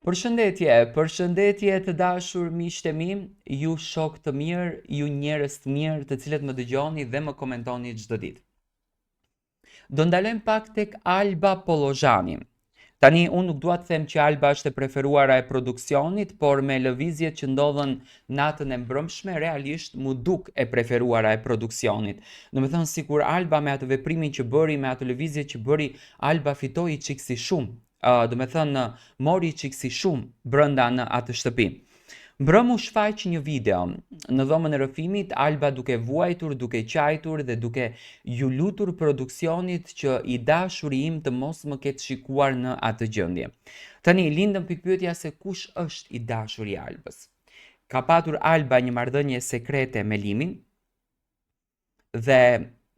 Përshëndetje të dashur miqtë e mi, ju shok të mirë, ju njerëz të mirë të cilët më dëgjoni dhe më komentoni çdo ditë. Do ndalojmë pak tek Alba Pollozhani. Tani unë nuk dua të them që Alba është e preferuara e produksionit, por me lëvizjet që ndodhen natën e mbrëmshme, realisht mu duk e preferuara e produksionit. Domethënë sikur Alba me atë veprimin që bëri, me atë lëvizje që bëri, Alba fitoi çiksi shumë. Do me thënë mori çiksi shumë brënda në atë shtëpi. Mbrëm u shfaq një video në dhomën e rrëfimit, Alba duke vuajtur, duke qajtur dhe duke ju lutur produksionit që i dashuri im të mos më ketë shikuar në atë gjendje. Tani lindën pikpyetja se kush është i dashuri i Albës. Ka patur Alba një marrëdhënie sekrete me Limin dhe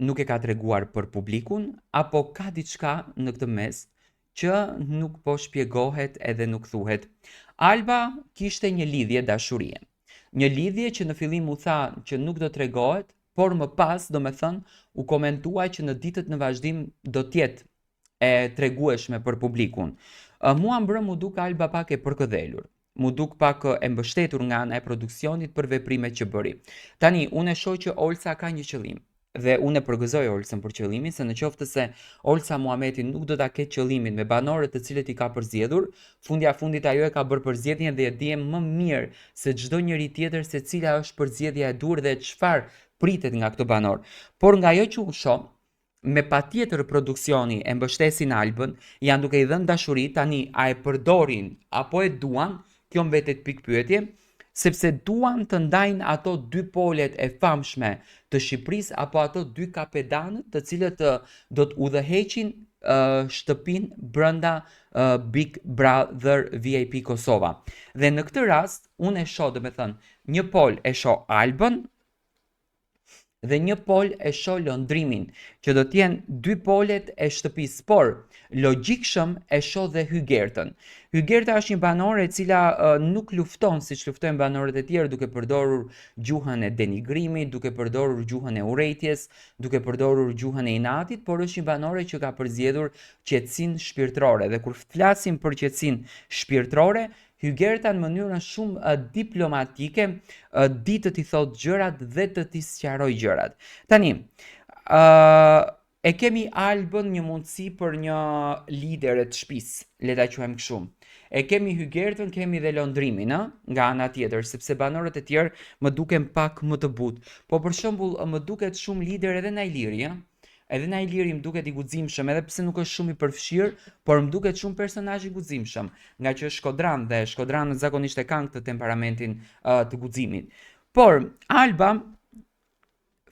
nuk e ka treguar për publikun, apo ka diçka në këtë mes që nuk po shpjegohet edhe nuk thuhet. Alba kishte një lidhje dashurie. Një lidhje që në fillim u tha që nuk do tregohet, por më pas, do me thënë, u komentua që në ditët në vazhdim do tjetë e tregueshme për publikun. Mua mbrëm mu duk Alba pak e përkëdhelur. Mu duk pak e mbështetur nga ana e produksionit për veprimet që bëri. Tani, unë e shoh që Olsa ka një qëllim. Dhe unë e përgëzoj Olsën për qëllimin, se në qoftë se Olsa Muhameti nuk do ta ketë qëllimin me banorët të cilët i ka përzgjedhur, fundja fundit ajo e ka bërë përzgjedhjen dhe e di më mirë se çdo njeri tjetër se cila është përzgjedhja e dur dhe çfarë pritet nga këto banor. Por nga ajo që u shoh, me patjetër produksioni e mbështesin Albën, janë duke i dhënë dashuri, tani a e përdorin apo e duan, kjo mbetet pikpyetje, sepse duan të ndajnë ato dy polet e famshme të Shqipërisë apo ato dy kapedanët të cilët do të udhëheqin shtëpin brënda Big Brother VIP Kosova. Dhe në këtë rast, unë e shoh, do me thënë, një pol e shoh Albën dhe një pol e shoh lëndrimin, që do t'jenë dy polet e shtëpisë, por logjikshëm e shoh dhe Hygertën. Hygerta është një banore e cila nuk lufton siç luftojnë banorët e tjerë duke përdorur gjuhën e denigrimit, duke përdorur gjuhën e urrejtjes, duke përdorur gjuhën e inatit, por është një banore që ka përzgjedhur qetësinë shpirtërore. Dhe kur flasim për qetësinë shpirtërore, Hygerta në mënyrën shumë diplomatike di të t'i thot gjërat dhe të t'i sqaroj gjërat. Tani, e kemi Albën një mundësi për një lider e të shtëpisë, le ta quajmë kështu. E kemi Hygertën, kemi dhe lëndrimin, nga ana tjetër, sepse banorët e tjerë më duken pak më të butë. Po për shembull, më duket shumë lider edhe Nailiri, Edhe Nailiri më duket i guximshëm, edhe pse nuk është shumë i përfshirë, por më duket shumë personazh i guximshëm, nga që është shkodran dhe shkodranët zakonisht e kanë këtë temperamentin të guximit. Por Alba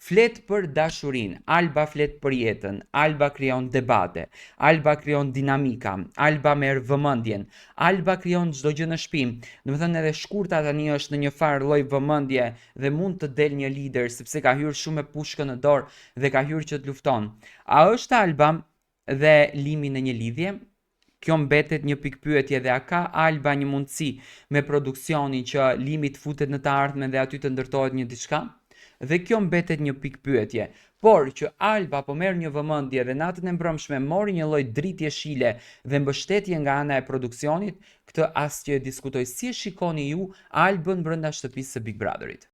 flet për dashurinë, Alba flet për jetën, Alba krijon debate, Alba krijon dinamika, Alba merr vëmendjen, Alba krijon çdo gjë në shtëpi. Domethënë edhe Shkurta tani është në një farë lloj vëmendje dhe mund të del një lider sepse ka hyrë shumë me pushkën në dorë dhe ka hyrë që të lufton. A është Alba dhe Limi në një lidhje? Kjo mbetet një pikpyetje dhe a ka Alba një mundësi me produksionin që Limi të futet në të ardhmen dhe aty të ndërtohet një diçka? Dhe kjo mbetet një pikpyetje, por që Alba po merr një vëmendje dhe natën e mbrëmshme mori një lloj dritje shile dhe mbështetje nga ana e produksionit, këtë asgjë e diskutoj. Si e shikoni ju Albën brenda shtëpisë së Big Brotherit?